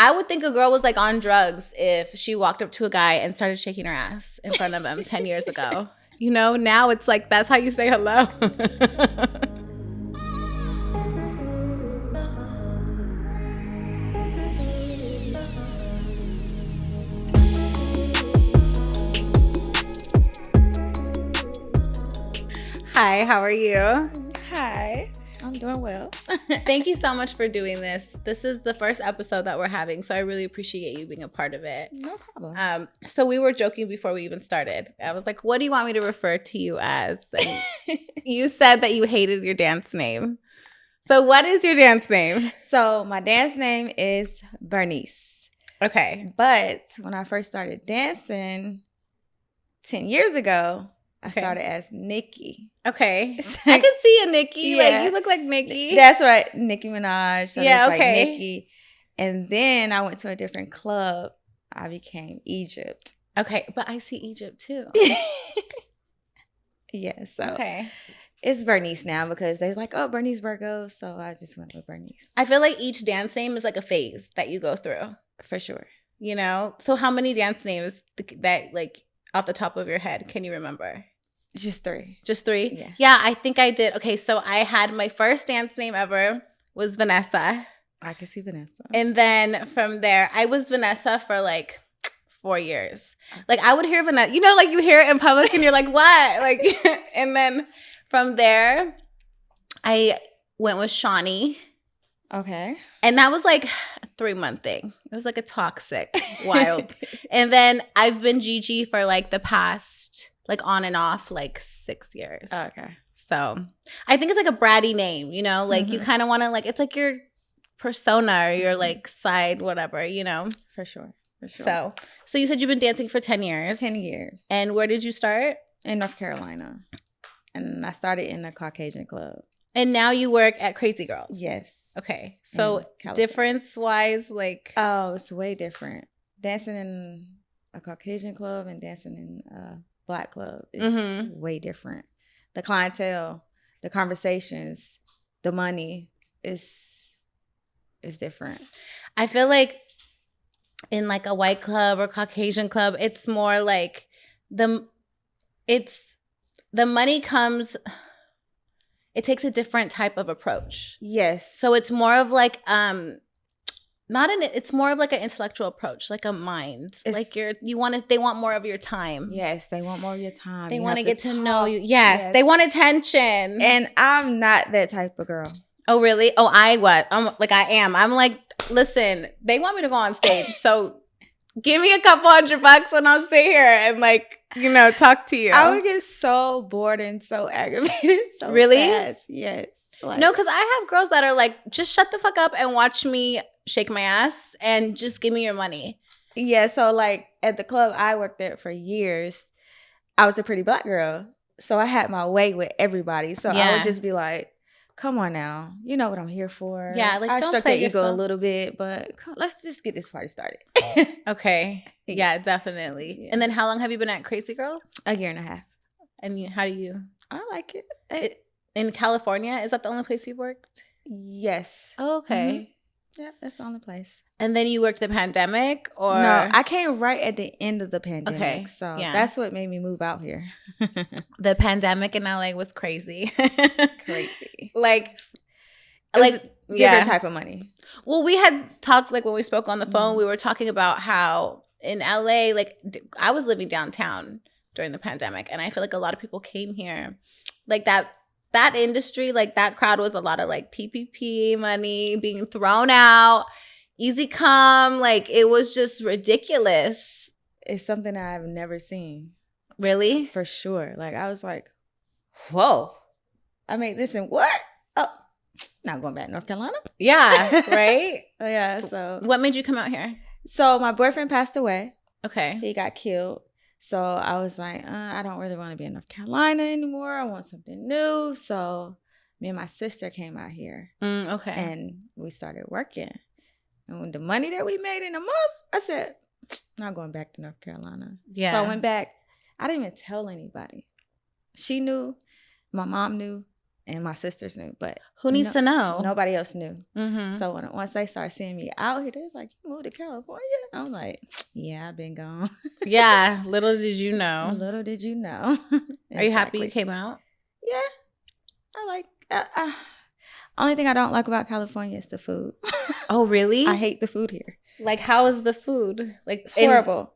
I would think a girl was like on drugs if she walked up to a guy and started shaking her ass in front of him 10 years ago. You know, now it's like that's how you say hello. Hi, how are you? Hi, I'm doing well. Thank you so much for doing this. This is the first episode that we're having, so I really appreciate you being a part of it. No problem. So we were joking before we even started. I was like, what do you want me to refer to you as? And you said that you hated your dance name. So what is your dance name? So my dance name is Bernice. Okay. But when I first started dancing 10 years ago, I started as Nikki. Okay. I can see a Nikki. Yeah. Like, you look like Nikki. That's right. Nicki Minaj. So yeah, okay. okay. Like Nikki. And then I went to a different club. I became Egypt. Okay. But I see Egypt too. Yeah. So okay. It's Bernice now because they was like, oh, Bernice Virgo. So I just went with Bernice. I feel like each dance name is like a phase that you go through. For sure. You know? So how many dance names that like off the top of your head can you remember? Just 3. Just 3? Yeah. Yeah, I think I did. Okay, so I had my first dance name ever was Vanessa. I can see Vanessa. And then from there, I was Vanessa for like 4 years. Like I would hear Vanessa, you know, like you hear it in public and you're like, what? Like, and then from there, I went with Shawnee. Okay. And that was like a 3-month thing. It was like a toxic, wild. And then I've been Gigi for like the past, like on and off, like 6 years. Okay. So I think it's like a bratty name, you know? Like you kind of want to like, it's like your persona or your like side, whatever, you know? For sure. For sure. So you said you've been dancing for 10 years. 10 years. And where did you start? In North Carolina. And I started in a Caucasian club. And now you work at Crazy Girls. Yes. Okay. So difference-wise, like... Oh, it's way different. Dancing in a Caucasian club and dancing in a Black club is way different. The clientele, the conversations, the money is different. I feel like in like a white club or Caucasian club, it's more like the money comes... It takes a different type of approach. Yes. So it's more of like it's more of like an intellectual approach, like a mind. Like they want more of your time. Yes, they want more of your time. They want to get to know you. Yes, they want attention. And I'm not that type of girl. Oh, really? Oh, I am. I'm like, listen, they want me to go on stage. So give me a couple $100 and I'll stay here and like, you know, talk to you. I would get so bored and so aggravated so really? fast. Yes. Like, no, because I have girls that are like, just shut the fuck up and watch me shake my ass and just give me your money. Yeah, so like at the club I worked there for years, I was a pretty Black girl. So I had my way with everybody. So I would just be like, come on now. You know what I'm here for. Yeah, like I don't stroke play your ego yourself a little bit, but let's just get this party started. Okay. Yeah, definitely. Yeah. And then how long have you been at Crazy Girl? 1.5 years. And how do you? I like it. In California? Is that the only place you've worked? Yes. Oh, okay. Mm-hmm. Yeah, that's the only place. And then you worked the pandemic or? No, I came right at the end of the pandemic. Okay. So that's what made me move out here. The pandemic in LA was crazy. Crazy. Like different type of money. Well, we had talked, like when we spoke on the phone, we were talking about how in LA, like I was living downtown during the pandemic and I feel like a lot of people came here. Like that industry, like that crowd was a lot of like PPP money being thrown out, easy come, like it was just ridiculous. It's something I've never seen. Really? For sure. Like I was like, whoa, I made this in what? Oh, not going back to North Carolina. Yeah, right? Yeah, so. What made you come out here? So my boyfriend passed away. Okay. He got killed. So I was like, I don't really want to be in North Carolina anymore. I want something new. So me and my sister came out here. Okay. And we started working. And with the money that we made in a month, I said, not going back to North Carolina. Yeah. So I went back. I didn't even tell anybody. She knew. My mom knew. and my sisters knew, but who needs to know? Nobody else knew. Mm-hmm. So once they started seeing me out here, they was like, "You moved to California?" I'm like, "Yeah, I've been gone." Yeah, little did you know. Little did you know. Are you happy you came out? Yeah, I like. Only thing I don't like about California is the food. Oh, really? I hate the food here. Like, how is the food? Like, it's horrible.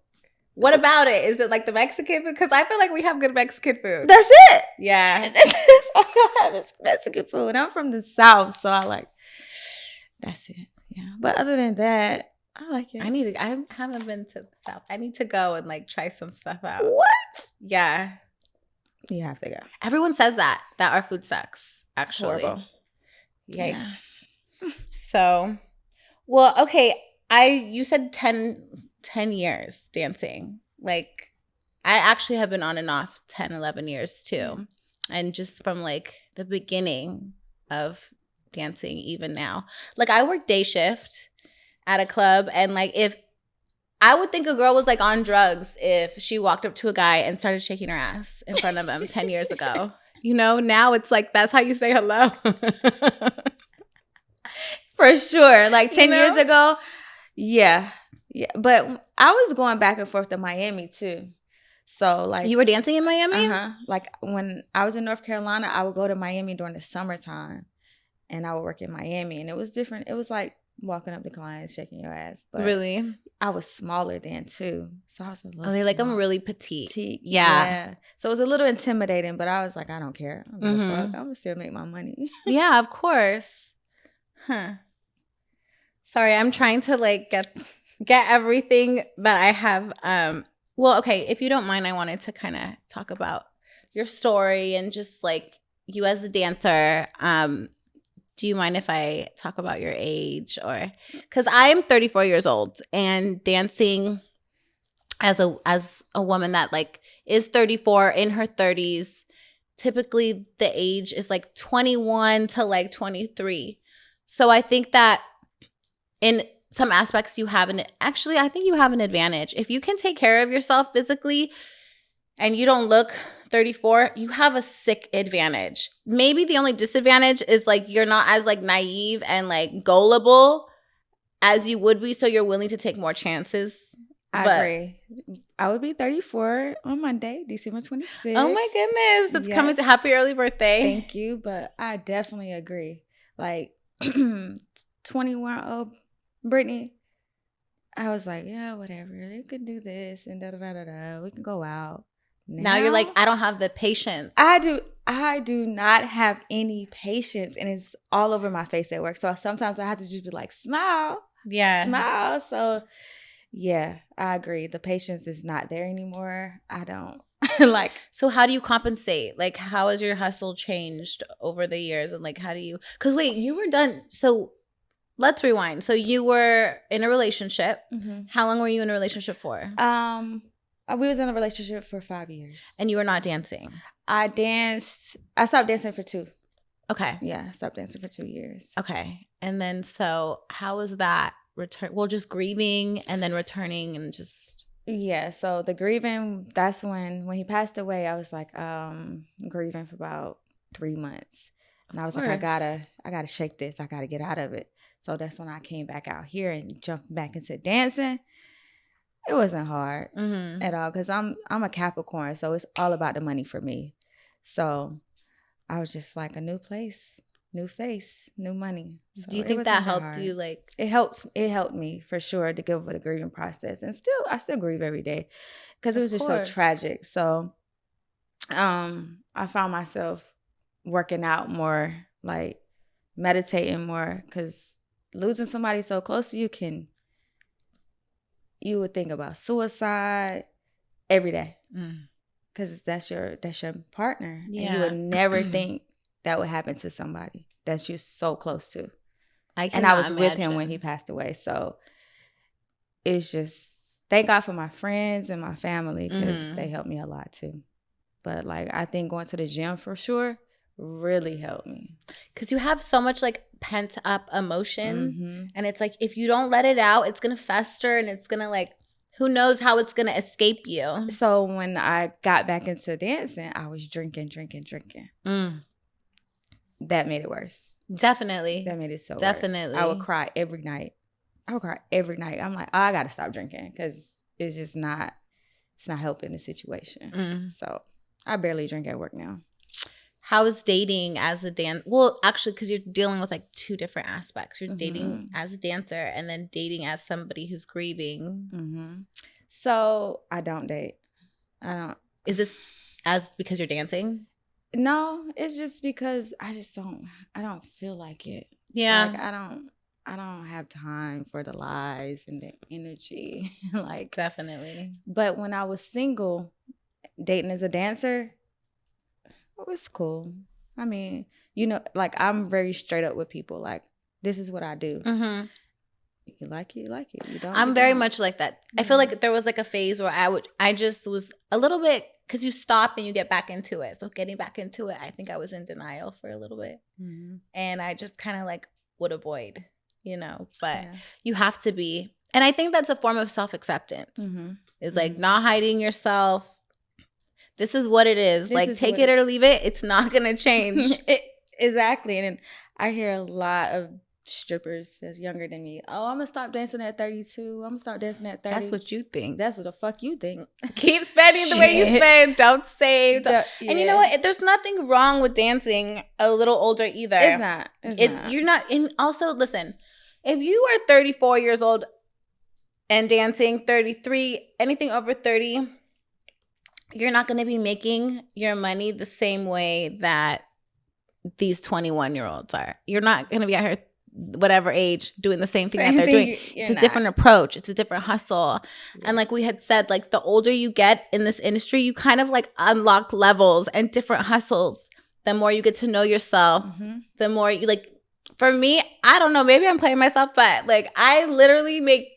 What about it? Is it like the Mexican food? Because I feel like we have good Mexican food. That's it. Yeah. That's all I have is Mexican food. I'm from the South, so I like, that's it. Yeah. But other than that, I like it. I haven't been to the South. I need to go and like try some stuff out. What? Yeah. You have to go. Everyone says that our food sucks, actually. It's horrible. Yikes. Yeah. So, well, okay. You said 10 years dancing. Like, I actually have been on and off 10, 11 years too. And just from like the beginning of dancing, even now. Like, I work day shift at a club, and like, if I would think a girl was like on drugs if she walked up to a guy and started shaking her ass in front of him 10 years ago. You know, now it's like, that's how you say hello. For sure. Like 10 years ago, yeah. Yeah. But I was going back and forth to Miami too. So like, you were dancing in Miami? Like when I was in North Carolina, I would go to Miami during the summertime and I would work in Miami, and it was different. It was like walking up to clients, shaking your ass. But really? I was smaller then too. So I was a little small. Like, I'm really petite. Yeah. So it was a little intimidating, but I was like, I don't care. I don't give a fuck. I'm going to still make my money. Yeah, of course. Huh. Sorry, I'm trying to like get everything that I have. Well, okay, if you don't mind, I wanted to kind of talk about your story and just like you as a dancer. Do you mind if I talk about your age? Or because I'm 34 years old, and dancing as a woman that like is 34 in her 30s, typically the age is like 21 to like 23. So I think that in some aspects you have I think you have an advantage. If you can take care of yourself physically and you don't look 34, you have a sick advantage. Maybe the only disadvantage is like you're not as like naive and like gullible as you would be, so you're willing to take more chances. I agree. I would be 34 on Monday, December 26th. Oh my goodness. That's coming to happy early birthday. Thank you. But I definitely agree. Like 21-year-old Brittney, I was like, yeah, whatever. You can do this and da-da-da-da-da. We can go out. Now you're like, I don't have the patience. I do not have any patience, and it's all over my face at work. So sometimes I have to just be like, smile. Yeah. Smile. So yeah, I agree. The patience is not there anymore. I don't like. So how do you compensate? Like, how has your hustle changed over the years? And like, how do you, because wait, you were done. So let's rewind. So you were in a relationship. Mm-hmm. How long were you in a relationship for? We was in a relationship for 5 years. And you were not dancing? I stopped dancing for 2. Okay. Yeah, I stopped dancing for 2 years. Okay. And then, so how was that return? Well, just grieving and then returning and just. Yeah. So the grieving, that's when he passed away, I was like, grieving for about 3 months. And I was like, I gotta shake this. I gotta get out of it. So that's when I came back out here and jumped back into dancing. It wasn't hard at all, because I'm a Capricorn, so it's all about the money for me. So I was just like, a new place, new face, new money. So do you think that helped you? Like, it helped me for sure to get over the grieving process, and I still grieve every day because it was just so tragic. So I found myself working out more, like meditating more, because losing somebody so close to you you would think about suicide every day, because that's your partner. Yeah. And you would never think that would happen to somebody that you're so close to. And I was with him when he passed away. So it's just, thank God for my friends and my family, because they helped me a lot too. But like, I think going to the gym for sure really helped me, because you have so much like pent up emotion, and it's like, if you don't let it out, it's gonna fester, and it's gonna like, who knows how it's gonna escape you. So when I got back into dancing, I was drinking. that made it worse. Definitely. That made it so Definitely. worse. I would cry every night. Definitely. I would cry every night. I'm like, I gotta stop drinking because it's just not. It's not helping the situation. So I barely drink at work now. How is dating as a dance? Well, actually, because you're dealing with like two different aspects. You're dating as a dancer and then dating as somebody who's grieving. So I don't date. I don't. Is this because you're dancing? No, it's just because I don't feel like it. Yeah. Like I don't have time for the lies and the energy. Like definitely. But when I was single, dating as a dancer, it was cool. I mean, like I'm very straight up with people. Like, this is what I do. You like it, you like it. You don't. I'm very much like that. I feel like there was like a phase where I just was a little bit, because you stop and you get back into it. So getting back into it, I think I was in denial for a little bit. And I just kind of like would avoid, but you have to be. And I think that's a form of self-acceptance. It's like not hiding yourself. This is what it is. Take it or leave it. It's not going to change. Exactly. And I hear a lot of strippers that's younger than me. Oh, I'm going to stop dancing at 32. I'm going to start dancing at 30. That's what you think. That's what the fuck you think. Keep spending the way you spend. Don't save. And you know what? There's nothing wrong with dancing a little older either. It's not. You're not. And also, listen, if you are 34 years old and dancing, 33, anything over 30, you're not going to be making your money the same way that these 21-year-olds are. You're not going to be out here, whatever age, doing the same thing that they're doing. It's a different approach. It's a different hustle. Yeah. And like we had said, like the older you get in this industry, you kind of like unlock levels and different hustles. The more you get to know yourself, the more you like. For me, I don't know, maybe I'm playing myself, but like I literally make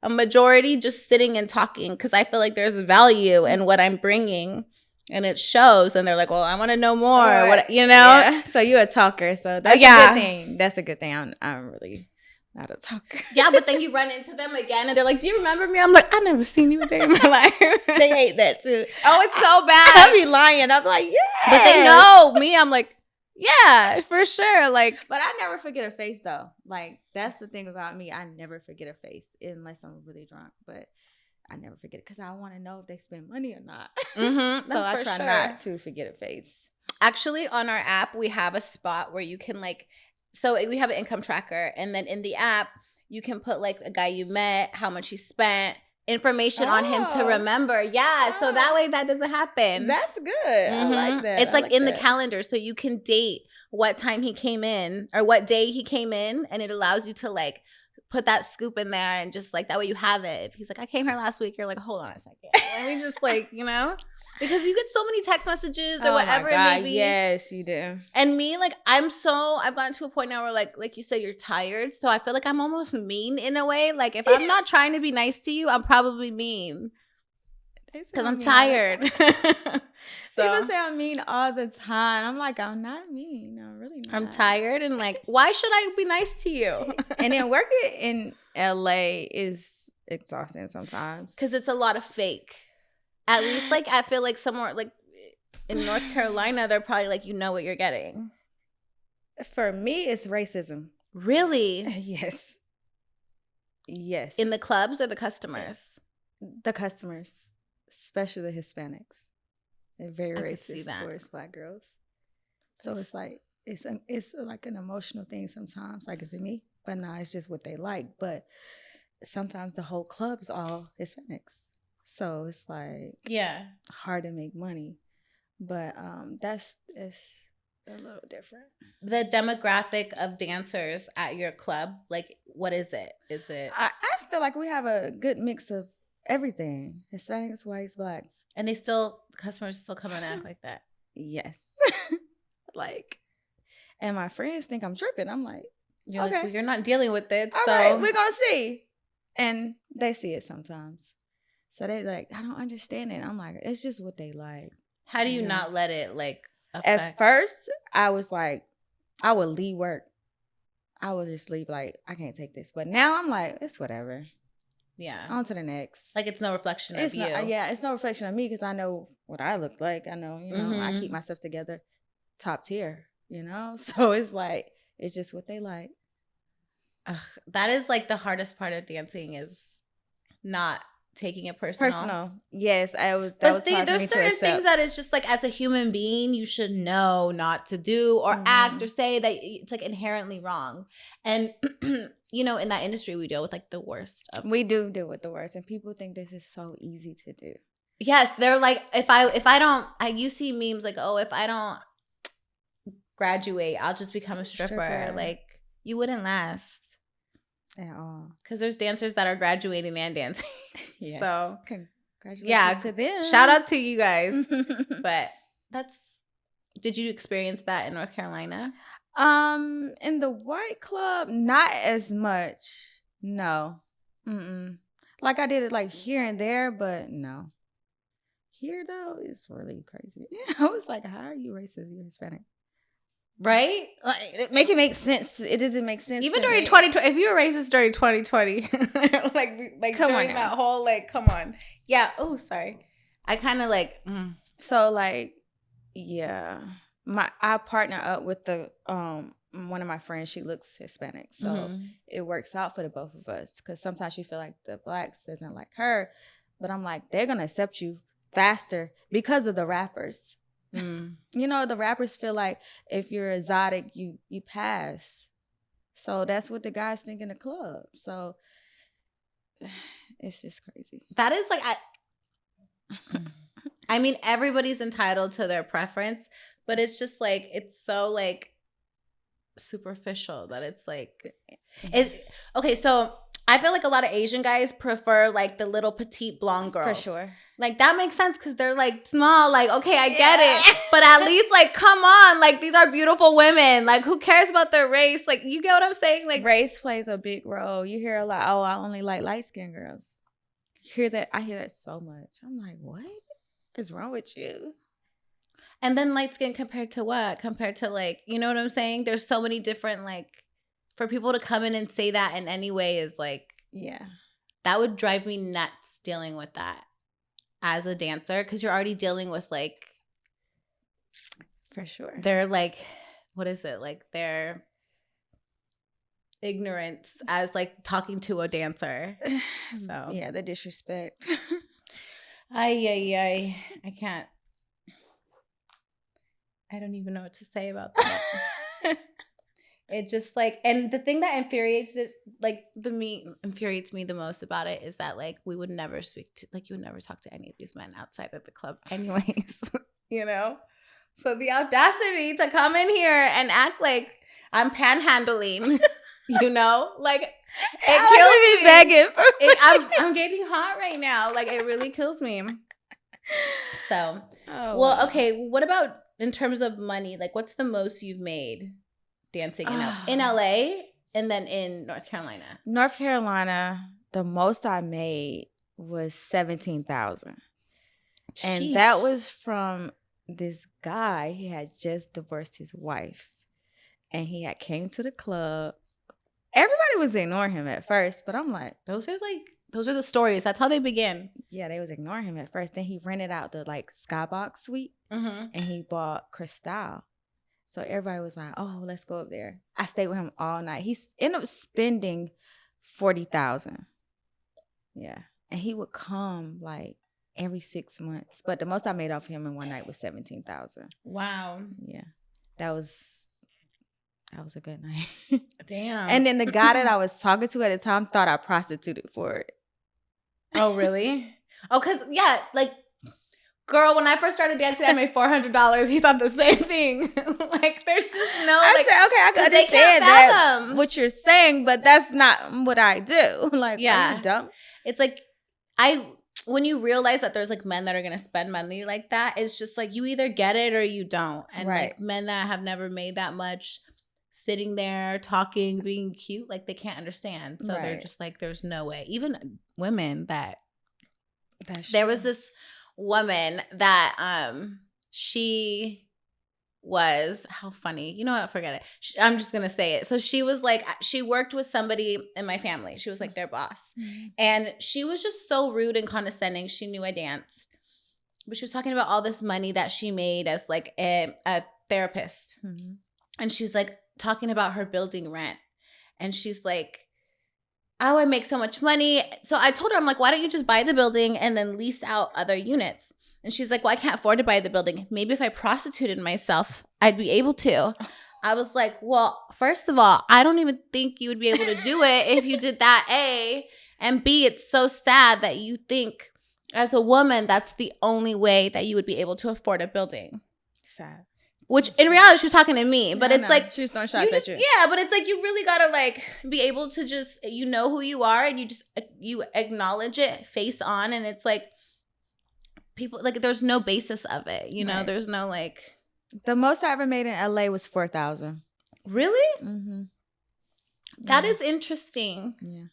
a majority just sitting and talking because I feel like there's value in what I'm bringing, and it shows. And they're like, "Well, I want to know more." What Yeah. So you're a talker, so that's a good thing. That's a good thing. I'm really not a talker. Yeah, but then you run into them again, and they're like, "Do you remember me?" I'm like, "I never seen you a day in my life." They hate that too. Oh, it's so bad. I be lying. I'm like, yeah, but they know me. I'm like, yeah, for sure. Like, but I never forget a face though. Like that's the thing about me. I never forget a face unless I'm really drunk. But I never forget it because I want to know if they spend money or not. So I try not to forget a face. Actually, on our app, we have a spot where you can like. So we have an income tracker, and then in the app, you can put like a guy you met, how much he spent, information on him to remember. Yeah, so that way that doesn't happen. That's good. I like that. It's like in the calendar, so you can date what time he came in or what day he came in, and it allows you to like put that scoop in there, and just like that way you have it. If he's like, I came here last week, you're like, hold on a second. Let me just like, because you get so many text messages or whatever it may be. Yes, you do. And me, like, I've gotten to a point now where like you said, you're tired. So I feel like I'm almost mean in a way. Like if I'm not trying to be nice to you, I'm probably mean because I'm tired. People say I'm mean all the time. I'm like, I'm not mean. I'm really not. I'm tired and like, why should I be nice to you? And then working in LA is exhausting sometimes. Because it's a lot of fake. At least like I feel like somewhere like in North Carolina, they're probably like, you know what you're getting. For me, it's racism. Really? Yes. Yes. In the clubs or the customers? The customers, especially the Hispanics. They're very racist towards Black girls. So it's like it's like an emotional thing sometimes. Like, is it me? But no, it's just what they like. But sometimes the whole club's all Hispanics. So it's like hard to make money. But it's a little different. The demographic of dancers at your club, like what is it? Is it I feel like we have a good mix of everything. Hispanics, whites, Blacks. And customers still come and act like that. Yes. And my friends think I'm tripping. I'm like, you're like, well, you're not dealing with it. All right, we're gonna see. And they see it sometimes. So they like, I don't understand it. I'm like, it's just what they like. How do you not let it like affect? At first, I was like, I would leave work. I would just leave like, I can't take this. But now I'm like, it's whatever. Yeah. On to the next. Like it's no reflection of you. It's no reflection of me because I know what I look like. I know, I keep myself together top tier, you know? So it's like, it's just what they like. Ugh, that is like the hardest part of dancing is not taking it personal. Yes, that was hard for me there's to certain accept. things that it's just like as a human being you should know not to do or act or say that it's like inherently wrong. And you know, in that industry we deal with like the worst of we do deal with the worst, and people think this is so easy to do. Yes, they're like if I don't you see memes like, oh, if I don't graduate I'll just become a stripper. Like you wouldn't last at all, because there's dancers that are graduating and dancing. Yes. So congratulations to them. Shout out to you guys. But did you experience that in North Carolina? In the white club, not as much. No. Like I did it like here and there, but no. Here though, it's really crazy. I was like, how are you racist? You're Hispanic. Right? Like, make it make sense. It doesn't make sense. Even during 2020, if you were racist during 2020, like come during on that whole, like, come on. Yeah. Oh, sorry. I kind of like. So like, yeah, I partner up with the one of my friends. She looks Hispanic, so it works out for the both of us. Because sometimes she feel like the blacks doesn't like her, but I'm like, they're gonna accept you faster because of the rappers. You know, the rappers feel like if you're exotic, you pass. So that's what the guys think in the club. So it's just crazy. That is like, I mean, everybody's entitled to their preference, but it's just like, it's so like superficial that it's like, okay, so I feel like a lot of Asian guys prefer like the little petite blonde girls. For sure. Like that makes sense because they're like small. Like, okay, I get it. But at least like, come on. Like these are beautiful women. Like who cares about their race? Like you get what I'm saying? Like race plays a big role. You hear a lot, oh, I only like light-skinned girls. You hear that? I hear that so much. I'm like, what is wrong with you? And then light skin compared to what? Compared to like, you know what I'm saying? There's so many different like, for people to come in and say that in any way is like, yeah, that would drive me nuts dealing with that as a dancer because you're already dealing with like, for sure. They're like, what is it? Like their ignorance as like talking to a dancer. So yeah, the disrespect. I can't. I don't even know what to say about that. It just like, and the thing that infuriates me the most about it is that like we would never speak to, like you would never talk to any of these men outside of the club anyways, you know? So the audacity to come in here and act like I'm panhandling, you know? Like it kills me. I'm getting hot right now. Like it really kills me. So, okay. What about in terms of money? Like what's the most you've made dancing in LA and then in North Carolina? North Carolina, the most I made was $17,000. And that was from this guy. He had just divorced his wife. And he had came to the club. Everybody was ignoring him at first, but I'm like, those are the stories. That's how they begin. Yeah, they was ignoring him at first. Then he rented out the like skybox suite and he bought Crissa. So everybody was like, oh, let's go up there. I stayed with him all night. He ended up spending $40,000. Yeah. And he would come like every 6 months. But the most I made off him in one night was $17,000. Wow. Yeah. That was a good night. Damn. And then the guy that I was talking to at the time thought I prostituted for it. Oh, really? Oh, because, yeah, like, girl, when I first started dancing, I made $400. He thought the same thing. Like, there's just no. I said, okay, I can understand that what you're saying, but that's not what I do. Like, are you dumb? It's like, when you realize that there's like men that are gonna spend money like that, it's just like you either get it or you don't. And like men that have never made that much, sitting there talking, being cute, like they can't understand. So they're just like, there's no way. Even women there was this woman that she was, how funny, you know what, forget it, I'm just gonna say it. So she was like, she worked with somebody in my family, she was like their boss, and she was just so rude and condescending. She knew I danced, but she was talking about all this money that she made as like a therapist. and she's like talking about her building rent. And she's like, oh, I make so much money. So I told her, I'm like, why don't you just buy the building and then lease out other units? And she's like, well, I can't afford to buy the building. Maybe if I prostituted myself, I'd be able to. I was like, well, first of all, I don't even think you would be able to do it if you did that, A. And B, it's so sad that you think as a woman, that's the only way that you would be able to afford a building. Sad. Which in reality, she was talking to me, but it's like she's throwing shots at you. Yeah, but it's like you really gotta like be able to just who you are, and you acknowledge it face on, and it's like people like there's no basis of it, Right. There's no like. The most I ever made in LA was $4,000. Really? Mm-hmm. That is interesting. Yeah.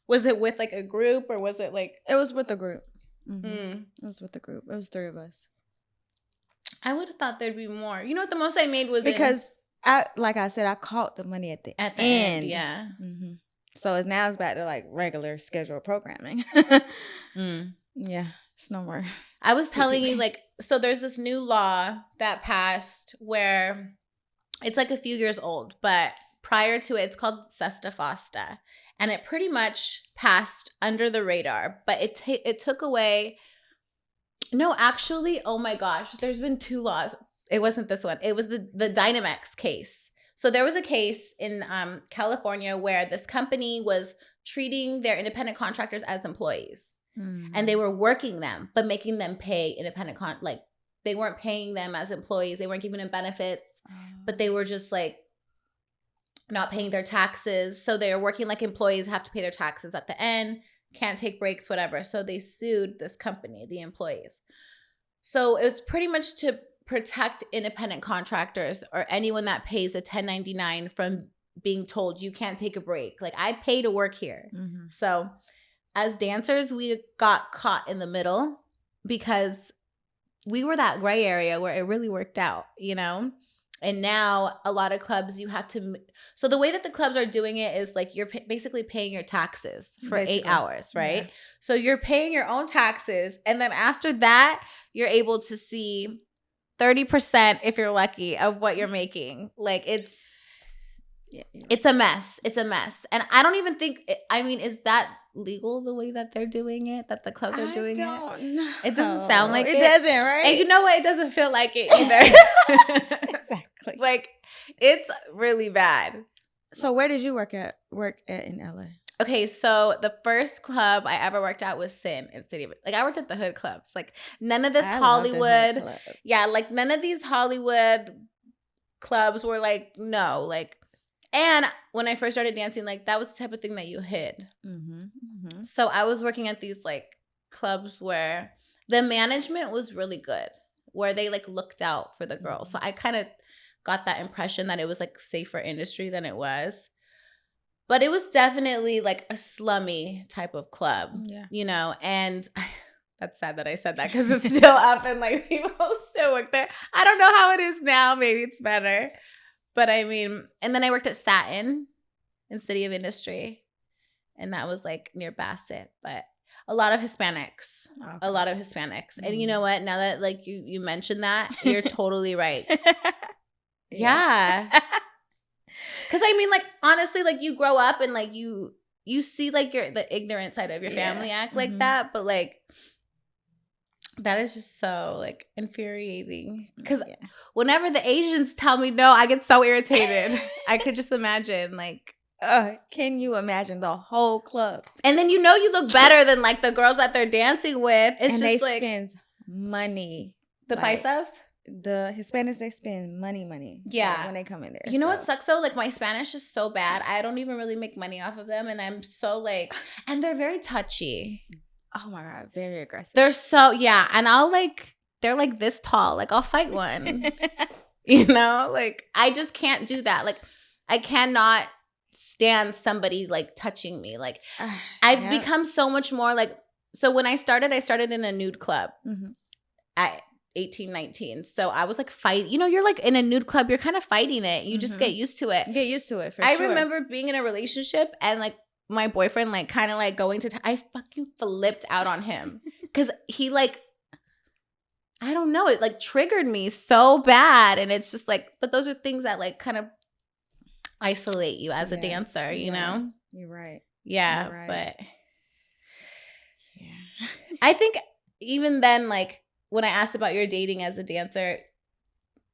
Was it with like a group or was it like? It was with a group. Mm-hmm. Mm. It was with the group. It was 3 of us. I would have thought there'd be more. You know what the most I made was because like I said, I caught the money at the end. Yeah. Mm-hmm. So it's back to like regular scheduled programming. Yeah, it's no more. I was telling you like, so there's this new law that passed where it's like a few years old, but prior to it, it's called Sesta Fosta. And it pretty much passed under the radar, but it took away. No, actually, oh my gosh, there's been 2 laws. It wasn't this one. It was the Dynamex case. So there was a case in California where this company was treating their independent contractors as employees. Mm-hmm. And they were working them, but making them pay independent like they weren't paying them as employees. They weren't giving them benefits, but they were just like not paying their taxes. So they were working like employees, have to pay their taxes at the end. Can't take breaks, whatever. So they sued this company, the employees. So it's pretty much to protect independent contractors or anyone that pays a 1099 from being told you can't take a break. Like I pay to work here. Mm-hmm. So as dancers, we got caught in the middle because we were that gray area where it really worked out, And now a lot of clubs you have to. So the way that the clubs are doing it is like you're basically paying your taxes for 8 hours, right? Yeah. So you're paying your own taxes. And then after that, you're able to see 30% if you're lucky of what you're making. Like it's a mess. It's a mess. And I don't even think, is that legal the way that they're doing it, that the clubs are doing it? It doesn't sound like it. It doesn't, right? And you know what? It doesn't feel like it either. Exactly. Like, it's really bad. So where did you work at in LA? Okay, so the first club I ever worked at was Sin in City. Like I worked at the hood clubs. Like none of this Hollywood. Yeah, like none of these Hollywood clubs were like, no, like. And when I first started dancing, like that was the type of thing that you hid. Mm-hmm, mm-hmm. So I was working at these like clubs where the management was really good, where they like looked out for the girls. Mm-hmm. So I kind of got that impression that it was like safer industry than it was. But it was definitely like a slummy type of club, and that's sad that I said that because it's still up and like people still work there. I don't know how it is now. Maybe it's better. But and then I worked at Satin in City of Industry, and that was like near Bassett, but a lot of Hispanics, Mm-hmm. And you know what? Now that like you mentioned that, you're totally right. Yeah. Because like honestly, like you grow up and like you see like the ignorant side of your family act like that, but like that is just so like infuriating. Because whenever the Asians tell me no, I get so irritated. I could just imagine like. Can you imagine the whole club? And then you look better than like the girls that they're dancing with. It's and just they like spend money. The paisas? The Hispanics, they spend money. Yeah. When they come in there. You know what sucks though? Like my Spanish is so bad. I don't even really make money off of them. And I'm so like, and they're very touchy. Oh my God. Very aggressive. They're so, yeah. And they're like this tall. Like I'll fight one. Like I just can't do that. Like I cannot stand somebody like touching me. Like I've become so much more like, so when I started in a nude club at 18, 19. So I was like fighting, you're like in a nude club, you're kind of fighting it. You just get used to it. Get used to it for sure. I remember being in a relationship and like my boyfriend like kind of like going to, I fucking flipped out on him because he like, I don't know. It like triggered me so bad. And it's just like, but those are things that like kind of isolate you as a dancer, you know? You're right. Yeah. You're right. But yeah. I think even then, like when I asked about your dating as a dancer,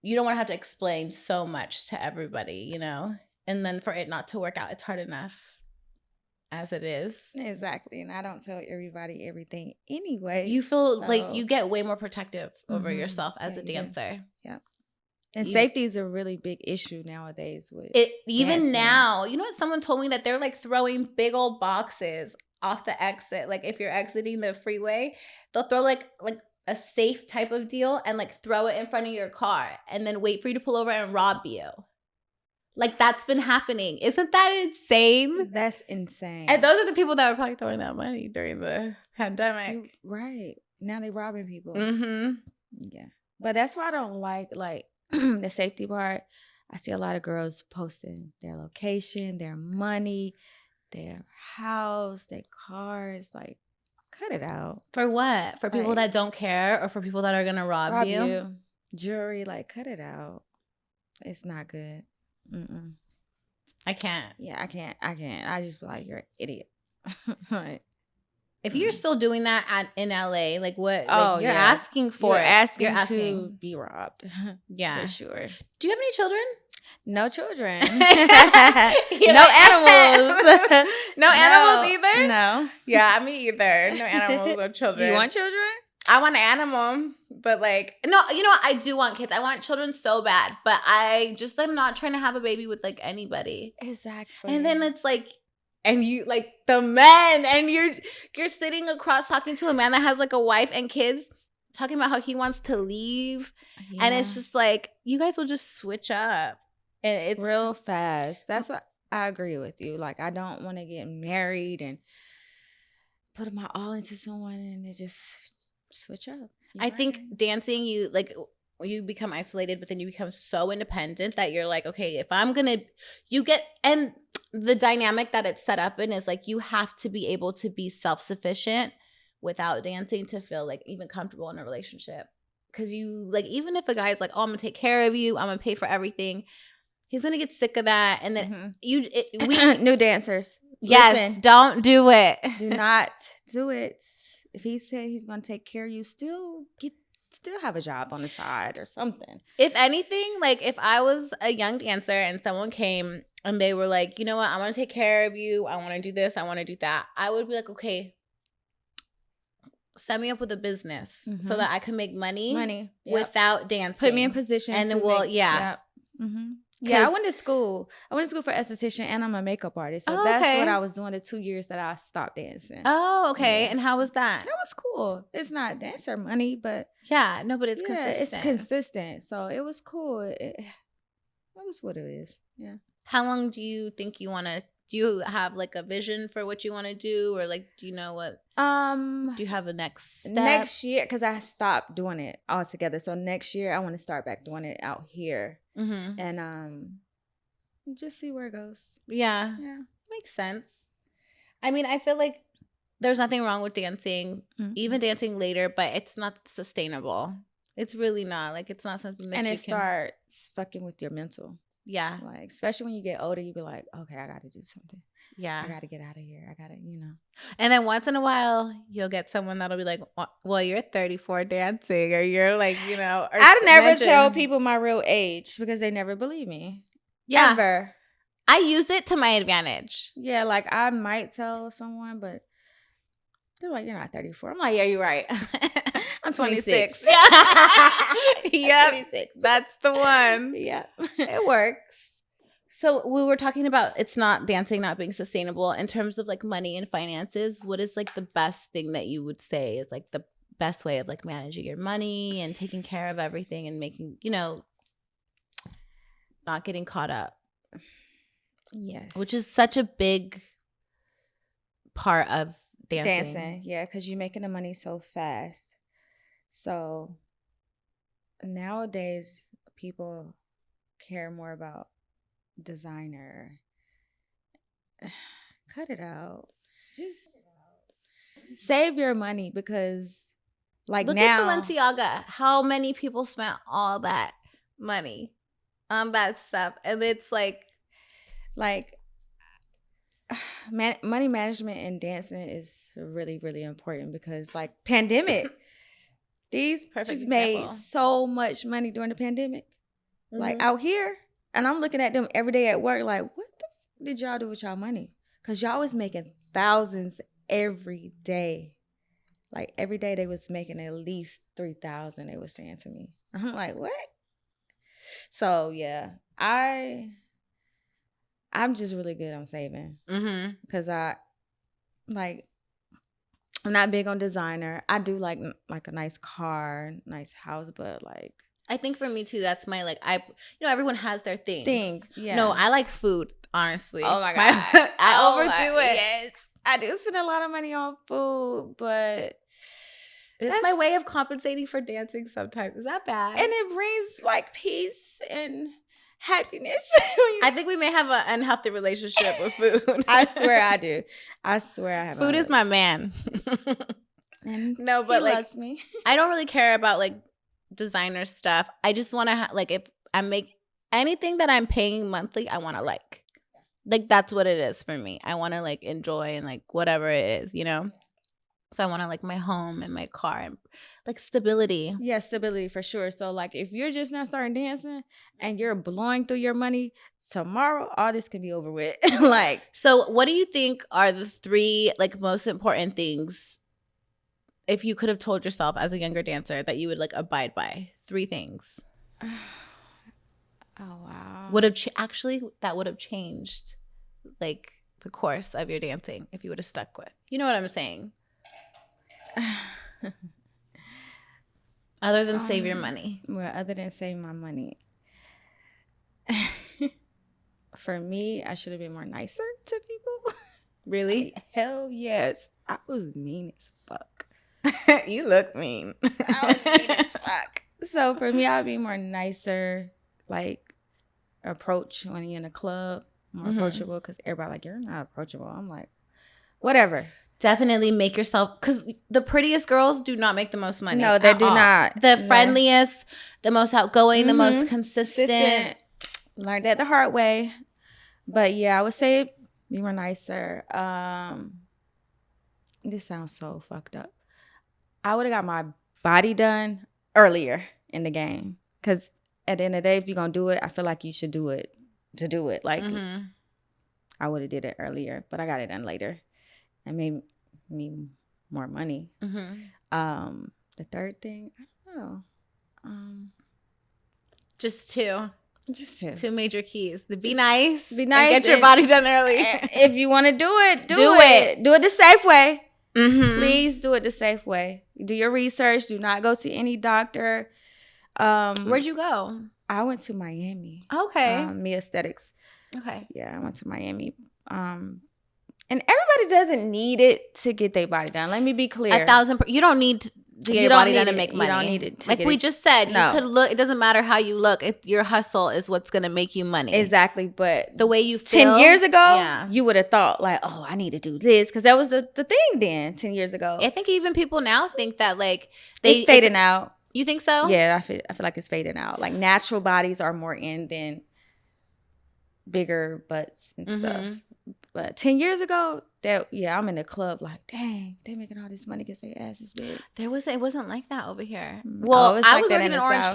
you don't want to have to explain so much to everybody, you know? And then for it not to work out, it's hard enough as it is. Exactly. And I don't tell everybody everything anyway. You feel like you get way more protective over yourself as a dancer. Yeah. And safety is a really big issue nowadays with it. Even dancing. now, you know what? Someone told me that they're like throwing big old boxes off the exit. Like if you're exiting the freeway, they'll throw like a safe type of deal and like throw it in front of your car and then wait for you to pull over and rob you. Like that's been happening. Isn't that insane? That's insane. And those are the people that were probably throwing that money during the pandemic. Right. Now they robbing people. Mm-hmm. Yeah. But that's why I don't like the safety part. I see a lot of girls posting their location, their money, their house, their cars. Like, cut it out. For what? For people that don't care or for people that are going to rob you? Jewelry, like, cut it out. It's not good. Mm-mm. I can't. Yeah, I can't. I just be like, you're an idiot. Like, if you're still doing that in LA, like what? Oh, you're asking for you're it. You're asking to be robbed. Yeah, for sure. Do you have any children? No children. No animals. No animals either? No. Yeah, me either. No animals or children. Do you want children? I want an animal, but like, no, you know what? I do want kids. I want children so bad, but I just am not trying to have a baby with like anybody. Exactly. And then it's like, and you like the men, and you're sitting across talking to a man that has like a wife and kids, talking about how he wants to leave, and it's just like you guys will just switch up, and it's real fast. That's what I agree with you. Like I don't want to get married and put my all into someone and it just switch up. I think dancing, you become isolated, but then you become so independent that you're like, okay, if I'm gonna, and the dynamic that it's set up in is like you have to be able to be self-sufficient without dancing to feel like even comfortable in a relationship. Because you like, even if a guy's like, oh, I'm gonna take care of you, I'm gonna pay for everything, he's gonna get sick of that, and then we new dancers. Yes, listen, don't do it. Do not do it. If he said he's gonna take care of you, still have a job on the side or something. If anything, like if I was a young dancer and someone came and they were like, you know what, I want to take care of you, I want to do this, I want to do that, I would be like, okay, set me up with a business so that I can make money without dancing. Put me in position. And then I went to school. I went to school for esthetician and I'm a makeup artist. So that's what I was doing the 2 years that I stopped dancing. Oh, okay. Yeah. And how was that? That was cool. It's not dancer money, but yeah, no, but it's consistent. It's consistent. So it was cool. That was what it is. Yeah. How long do you think you want to? Do you have like a vision for what you want to do, or like do you know what? Do you have a next step? Next year, because I stopped doing it altogether. So next year, I want to start back doing it out here, and just see where it goes. Yeah, makes sense. I mean, I feel like there's nothing wrong with dancing, even dancing later, but it's not sustainable. It's really not. Like it's not something that and it starts fucking with your mental. Yeah. Like, especially when you get older, you be like, okay, I got to do something. Yeah. I got to get out of here. I got to, And then once in a while, you'll get someone that'll be like, well, you're 34 dancing, or you're like, I never tell people my real age because they never believe me. Yeah. Ever. I use it to my advantage. Yeah. Like, I might tell someone, but they're like, you're not 34. I'm like, yeah, you're right. I'm 26. Yeah. 26. That's the one. Yeah. It works. So we were talking about it's not dancing not being sustainable in terms of like money and finances. What is like the best thing that you would say is like the best way of like managing your money and taking care of everything and making, not getting caught up? Yes. Which is such a big part of dancing. Yeah, because you're making the money so fast. So nowadays, people care more about designer. Cut it out. Just save your money because Like Look now, at Balenciaga. How many people spent all that money on that stuff? And it's like money management and dancing is really, really important because like pandemic, these Perfect just made example. so much money during the pandemic. Like out here, and I'm looking at them every day at work like, what the did y'all do with y'all money? Because y'all was making thousands every day. Like every day they was making at least 3,000, they was saying to me. I'm like, what? So yeah, I'm just really good on saving. Because I'm not big on designer. I do like a nice car, nice house, but like I think for me too, that's my like everyone has their things. yeah. No, I like food, honestly. Oh my God. I overdo it. Yes. I do spend a lot of money on food, but it's my way of compensating for dancing sometimes. Is that bad? And it brings like peace and happiness. I think we may have an unhealthy relationship with food. I swear I do. I swear I have. Food is my man. And no, but he like loves me. I don't really care about like designer stuff. I just want to like if I make anything that I'm paying monthly, I want to like that's what it is for me. I want to like enjoy and like whatever it is, you know. So I want to like my home and my car and like stability. Yeah, stability for sure. So like if you're just not starting dancing and you're blowing through your money tomorrow, all this can be over with. Like, so what do you think are the 3 like most important things if you could have told yourself as a younger dancer that you would like abide by? 3 things. Oh wow. Would have actually that would have changed like the course of your dancing if you would have stuck with. You know what I'm saying? Other than save your money. Well, other than save my money. For me, I should have been more nicer to people. Really? Hell yes. I was mean as fuck. You look mean. I was mean as fuck. So for me, I'd be more nicer, like approach when you're in a club, more approachable, because everybody like, you're not approachable. I'm like, whatever. Definitely make yourself, because the prettiest girls do not make the most money. No, they do not. The friendliest, the most outgoing, the most consistent. Learned that the hard way. But yeah, I would say be more nicer. This sounds so fucked up. I would have got my body done earlier in the game. Because at the end of the day, if you're going to do it, I feel like you should do it to do it. Like, I would have did it earlier, but I got it done later. It made me more money. The third thing, I don't know. Just 2. Just 2. 2 major keys. Be nice. Be nice. And get your body done early. If you want to do it, do it. Do it the safe way. Please do it the safe way. Do your research. Do not go to any doctor. Where'd you go? I went to Miami. Okay. Me Aesthetics. Okay. Yeah, I went to Miami. And everybody doesn't need it to get their body done. Let me be clear. 1,000%. You don't need to get your body done to make money. You don't need it. Like we just said, you could look. It doesn't matter how you look. Your hustle is what's going to make you money. Exactly. But the way you feel. 10 years ago, you would have thought like, oh, I need to do this. Because that was the thing then, 10 years ago. I think even people now think that like. It's fading out. You think so? Yeah, I feel like it's fading out. Like natural bodies are more in than bigger butts and stuff. But 10 years ago, I'm in the club like, dang, they making all this money because their ass is big. It wasn't like that over here. Well, I was working in Orange,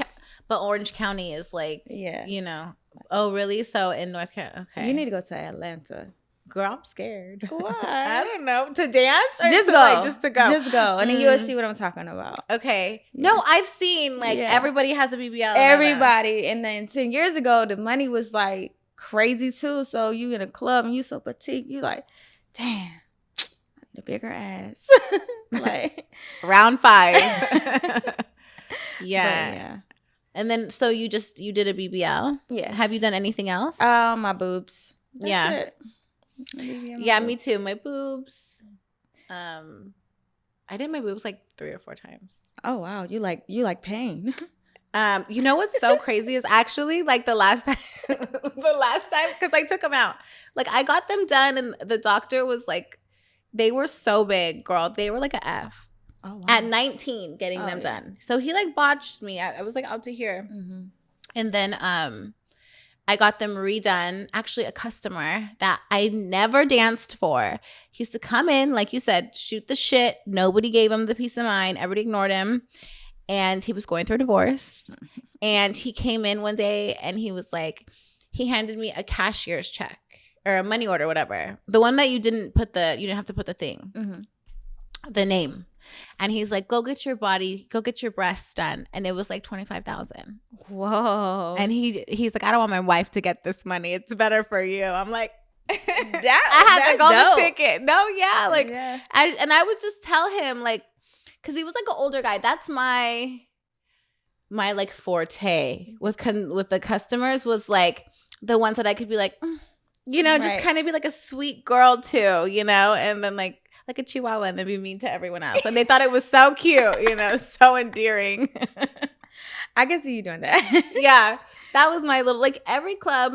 but Orange County is like, you know. Oh, really? So in North Carolina, okay. You need to go to Atlanta. Girl, I'm scared. Why? I don't know. To dance? Or just to, go. Like, just to go. Just go. And then you'll see what I'm talking about. Okay. Yeah. No, I've seen like everybody has a BBL. Everybody. And then 10 years ago, the money was like crazy too. So you in a club and you so petite. You like, damn, the bigger ass. Like round 5. Yeah. And then so you did a BBL? Yes. Have you done anything else? My boobs. That's it. Yeah, me too. My boobs. I did my boobs like 3 or 4 times. Oh wow, you like pain. You know what's so crazy is actually like the last time because I took them out. Like I got them done and the doctor was like, they were so big, girl. They were like a F. at 19 getting them done. So he like botched me. I was like out to here. Mm-hmm. And then I got them redone. Actually, a customer that I never danced for. He used to come in, like you said, shoot the shit. Nobody gave him the peace of mind. Everybody ignored him. And he was going through a divorce. And he came in one day and he was like, he handed me a cashier's check or a money order, whatever. The one that you didn't have to put the thing, the name. And he's like, go get your breasts done. And it was like $25,000. Whoa. And he's like, I don't want my wife to get this money. It's better for you. I'm like, I had the golden ticket. No, yeah. Like, yeah. I would just tell him, like, because he was like an older guy. That's my like forte with the customers was like the ones that I could be like, just kind of be like a sweet girl too, and then like a chihuahua and then be mean to everyone else. And they thought it was so cute, so endearing. I can see you doing that. Yeah. That was my little, like every club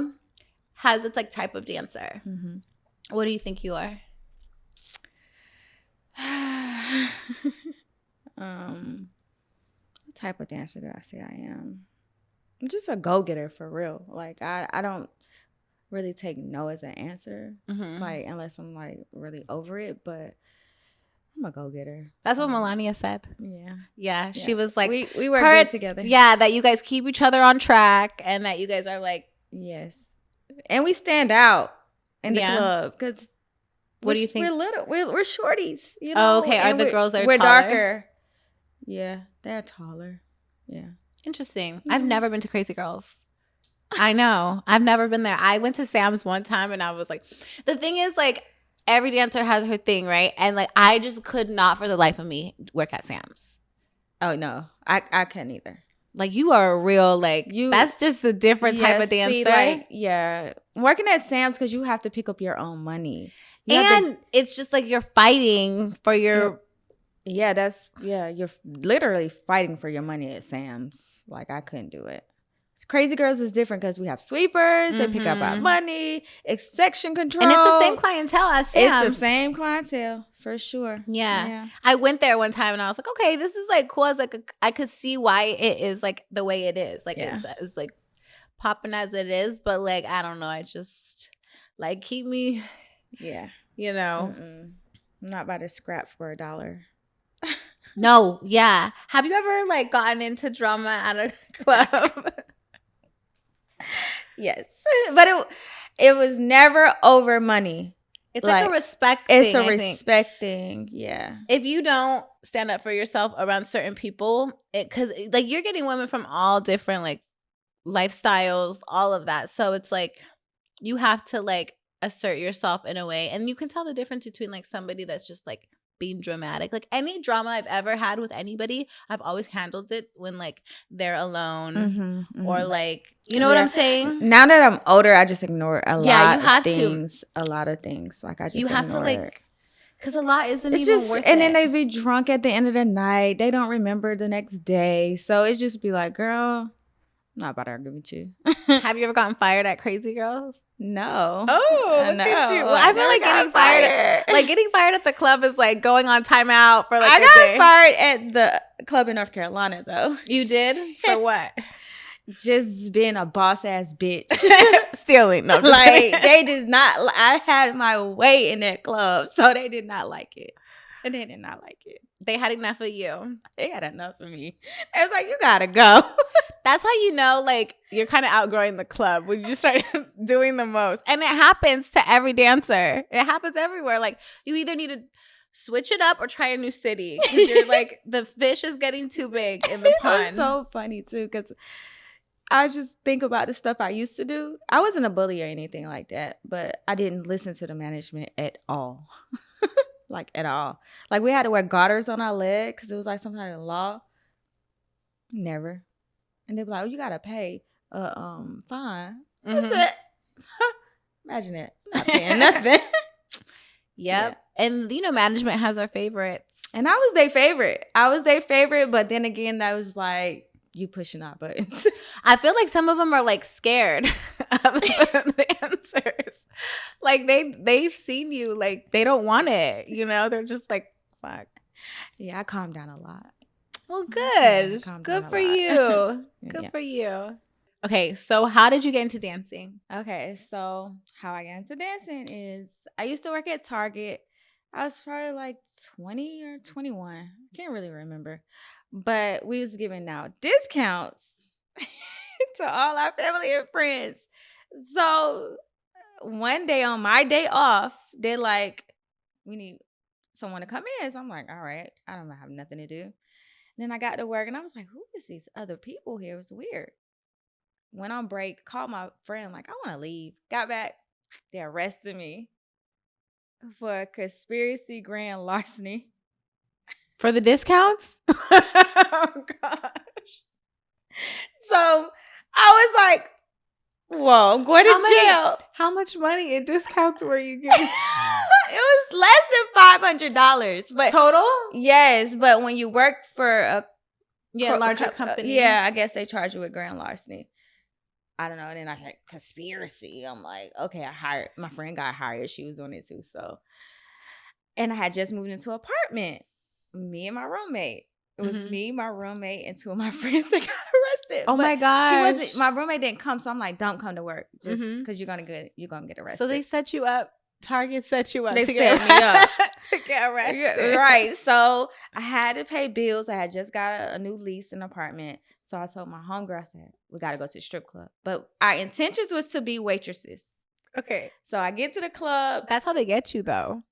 has its like type of dancer. Mm-hmm. What do you think you are? What type of dancer do I say I am? I'm just a go-getter for real. Like I don't really take no as an answer, like unless I'm like really over it. But I'm a go-getter. That's what Melania said. Yeah. She was like, we work good together. Yeah, that you guys keep each other on track, and that you guys are like, yes, and we stand out in the club because. What do you think? We're little. We're shorties. Oh, okay. Are the girls that are taller? We're darker. Yeah, they're taller. Yeah. Interesting. I've never been to Crazy Girls. I know. I've never been there. I went to Sam's one time and I was like, the thing is like every dancer has her thing, right? And like I just could not for the life of me work at Sam's. Oh no, I couldn't either. Like you are a real that's just a different type of dancer. Working at Sam's because you have to pick up your own money. It's just like you're fighting for your you're literally fighting for your money at Sam's. Like I couldn't do it. Crazy Girls is different because we have sweepers, they pick up our money, it's section control. And it's the same clientele as Sam's. It's the same clientele for sure. Yeah. I went there one time and I was like, okay, this is like cool. I was like, I could see why it is like the way it is. Like it's like popping as it is, but like I don't know, I just like keep me I'm not about to scrap for $1. No, yeah. Have you ever like gotten into drama at a club? Yes, but it was never over money. It's like a respect thing. It's a respect thing, yeah. If you don't stand up for yourself around certain people, because like you're getting women from all different like lifestyles, all of that. So it's like you have to like assert yourself in a way, and you can tell the difference between like somebody that's just like being dramatic. Like any drama I've ever had with anybody, I've always handled it when like they're alone or like you know what I'm saying. Now that I'm older, I just ignore a lot of things. Like I just you have to like because a lot isn't it's even just, worth and it. then they be drunk at the end of the night. They don't remember the next day, so it just be like, girl, I'm not about to argue with you. Have you ever gotten fired at Crazy Girls? No. Oh, look at you. Well, I feel like getting fired. Like getting fired at the club is like going on timeout for like I got fired at the club in North Carolina though. You did? For what? Just being a boss ass bitch. Stealing. No, like they did not. I had my way in that club, so they did not like it. And they did not like it. They had enough of you. They had enough of me. It was like, you gotta go. That's how you know, like, you're kind of outgrowing the club when you start doing the most. And it happens to every dancer. It happens everywhere. Like, you either need to switch it up or try a new city. Because you're like, the fish is getting too big in the pond. It's so funny, too, because I just think about the stuff I used to do. I wasn't a bully or anything like that, but I didn't listen to the management at all. Like, at all. Like, we had to wear garters on our leg because it was like some kind of law. Never. And they'd be like, oh, you got to pay fine. I said, imagine that. I'm not paying nothing. Yep. Yeah. And, you know, management has our favorites. And I was their favorite. But then again, I was like, you pushing our buttons. I feel like some of them are like scared of the answers. Like they've seen you, like they don't want it, you know? They're just like, fuck. Yeah, I calmed down a lot. Well, good. Yeah, good for you. Good for you. Okay, so how did you get into dancing? Okay, so how I got into dancing is I used to work at Target. I was probably like 20 or 21. Can't really remember. But we was giving out discounts to all our family and friends. So one day on my day off, they're like, we need someone to come in. So I'm like, all right, I don't have nothing to do. And then I got to work and I was like, who is these other people here? It was weird. Went on break, called my friend, like, I want to leave. Got back, they arrested me for conspiracy grand larceny. For the discounts? Oh, gosh. So I was like, whoa, I'm going to jail. How much money in discounts were you getting? It was less than $500. But total? Yes, but when you work for a larger company. I guess they charge you with grand larceny. I don't know. And then I had conspiracy. I'm like, okay, my friend got hired. She was doing it too. So, and I had just moved into an apartment. Me and my roommate. It was me, my roommate, and two of my friends that got arrested. Oh my gosh. My roommate didn't come, so I'm like, don't come to work just because you're gonna get arrested. So they set you up. Target set you up. They set me up to get arrested. Right. So I had to pay bills. I had just got a new lease in an apartment. So I told my homegirl, I said, we got to go to the strip club. But our intentions was to be waitresses. Okay. So I get to the club. That's how they get you, though.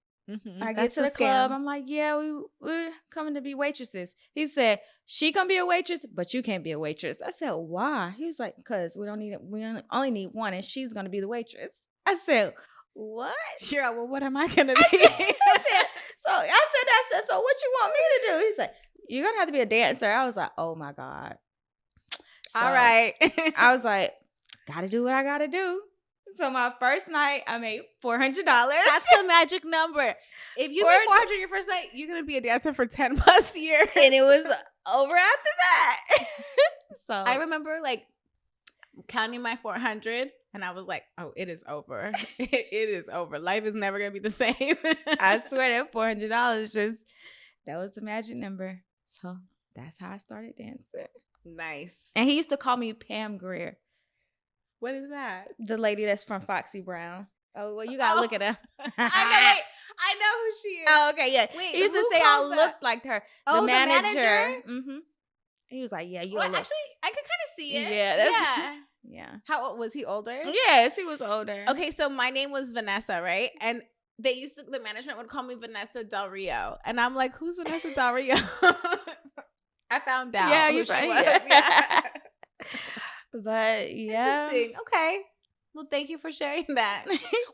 I get to the club. I'm like, yeah, we're coming to be waitresses. He said, she can be a waitress, but you can't be a waitress. I said, why? He was like, because we only need one, and she's going to be the waitress. I said, what? Yeah, well, what am I going to be? I said, so what you want me to do? He's like, you're going to have to be a dancer. I was like, oh my God. So all right. I was like, got to do what I got to do. So my first night, I made $400. That's the magic number. If you make 400 your first night, you're going to be a dancer for 10 plus years. And it was over after that. So I remember like counting my 400 and I was like, oh, it is over. It is over. Life is never going to be the same. I swear that $400 that was the magic number. So that's how I started dancing. Nice. And he used to call me Pam Grier. What is that? The lady that's from Foxy Brown. Oh, well, you got to look at her. I know who she is. Oh, okay, yeah. Wait, he used to say I looked like her. Oh, the manager? Mm-hmm. He was like, yeah, you well, actually, I could kind of see it. Yeah. Yeah. How old was he? Older? Yes, he was older. Okay, so my name was Vanessa, right? And the management would call me Vanessa Del Rio. And I'm like, who's Vanessa Del Rio? I found out who she was. Yeah. But yeah. Interesting. Okay. Well, thank you for sharing that.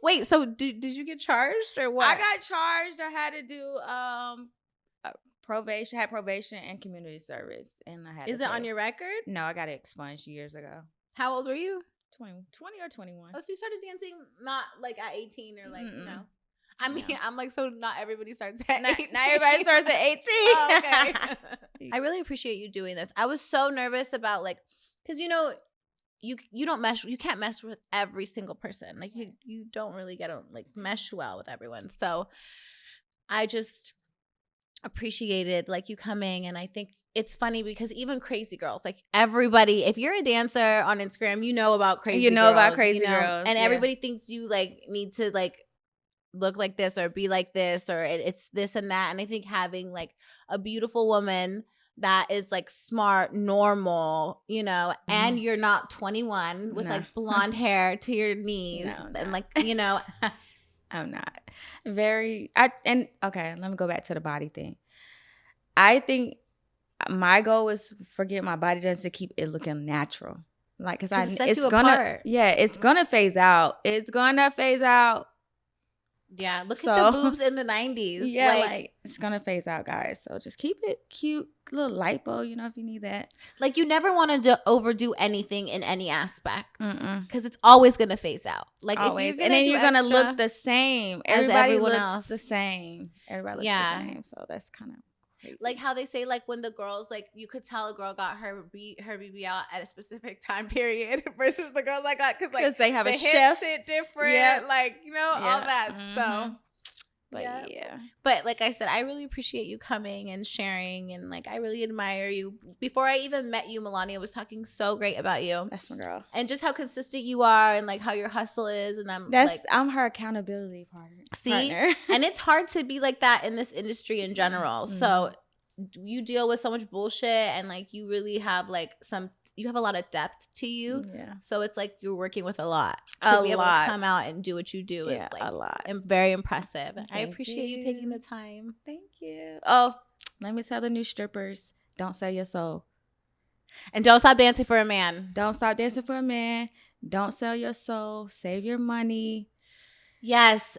Wait, so did you get charged or what? I got charged. I had to do probation and community service. And I had Is it on your record? No, I got it expunged years ago. How old were you? 20 or 21. Oh, so you started dancing not like at 18 or like, you know. I mean, I'm like, so not everybody starts at 18. Not everybody starts at 18. Oh, okay. I really appreciate you doing this. I was so nervous about like, because you know, you can't mess with every single person. Like you don't really get to like mesh well with everyone. So I just appreciated like you coming, and I think it's funny because even crazy girls, like everybody, if you're a dancer on Instagram, you know about crazy girls, and everybody thinks you like need to like look like this or be like this or it's this and that. And I think having like a beautiful woman that is like smart, normal, you know, and you're not 21 with like blonde hair to your knees and like, you know. I'm not. Okay, let me go back to the body thing. I think my goal is for getting my body done to keep it looking natural. Like, because it's gonna, it's gonna phase out. It's gonna phase out. Yeah, look at the boobs in the 90s. Yeah, like it's gonna phase out, guys. So just keep it cute, little lipo, you know, if you need that. Like you never want to overdo anything in any aspect because it's always gonna phase out. Like always. If you're gonna and then you're gonna look the same. Everybody looks the same. Everybody looks the same. So that's kind of crazy. Like how they say, like when the girls, like you could tell a girl got her BB out at a specific time period versus the girls I got because they have a chef sit different, like you know all that. So But yeah. But like I said, I really appreciate you coming and sharing, and like I really admire you. Before I even met you, Melania was talking so great about you. That's my girl. And just how consistent you are, and like how your hustle is. And I'm her accountability partner. See? And it's hard to be like that in this industry in general. Mm-hmm. So you deal with so much bullshit, and like you really have like you have a lot of depth to you. Yeah. So it's like you're working with a lot. To be able to come out and do what you do is like a lot. And very impressive. I appreciate you taking the time. Thank you. Oh, let me tell the new strippers, don't sell your soul. And don't stop dancing for a man. Don't stop dancing for a man. Don't sell your soul. Save your money. Yes.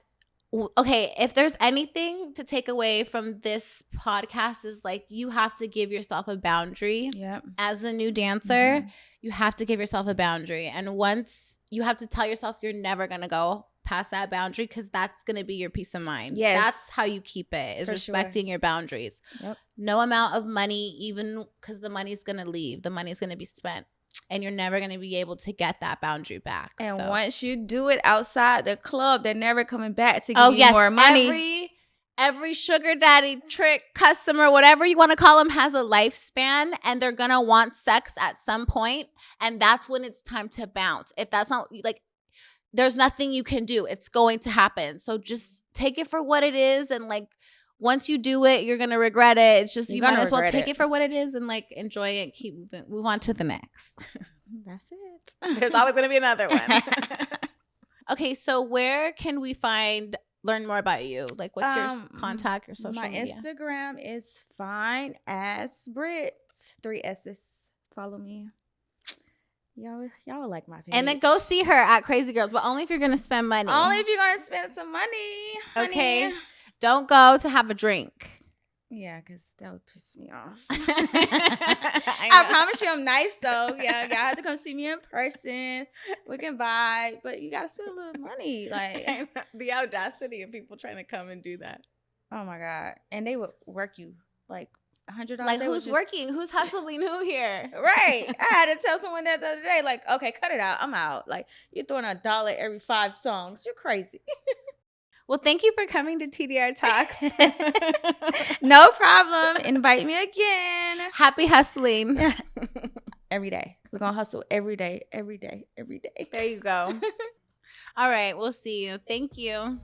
Okay, if there's anything to take away from this podcast is like you have to give yourself a boundary. Yep. As a new dancer, you have to give yourself a boundary. And once you have to tell yourself you're never going to go past that boundary, because that's going to be your peace of mind. Yes. That's how you keep it, is respecting your boundaries. Yep. No amount of money, even because the money's going to leave. The money's going to be spent. And you're never going to be able to get that boundary back. And once you do it outside the club, they're never coming back to give you more money. Every sugar daddy, trick, customer, whatever you want to call them, has a lifespan. And they're going to want sex at some point. And that's when it's time to bounce. If that's not, like, there's nothing you can do. It's going to happen. So just take it for what it is. And, like, once you do it, you're going to regret it. It's just, you might as well take it for what it is and like enjoy it. Keep moving. Move on to the next. That's it. There's always going to be another one. Okay. So where can we learn more about you? Like what's your contact or social media? My Instagram is fine as Britt. 3 S's. Follow me. Y'all will like my page. And then go see her at Crazy Girls, but only if you're going to spend money. Only if you're going to spend some money. Honey. Okay. Don't go to have a drink. Yeah, because that would piss me off. I promise you I'm nice, though. Yeah, y'all have to come see me in person. We can vibe, but you got to spend a little money. Like the audacity of people trying to come and do that. Oh, my God. And they would work you like $100. Like who's working? Who's hustling who here? Right. I had to tell someone that the other day, like, okay, cut it out. I'm out. Like, you're throwing $1 every 5 songs. You're crazy. Well, thank you for coming to TDR Talks. No problem. Invite me again. Happy hustling. Every day. We're going to hustle every day, every day, every day. There you go. All right. We'll see you. Thank you.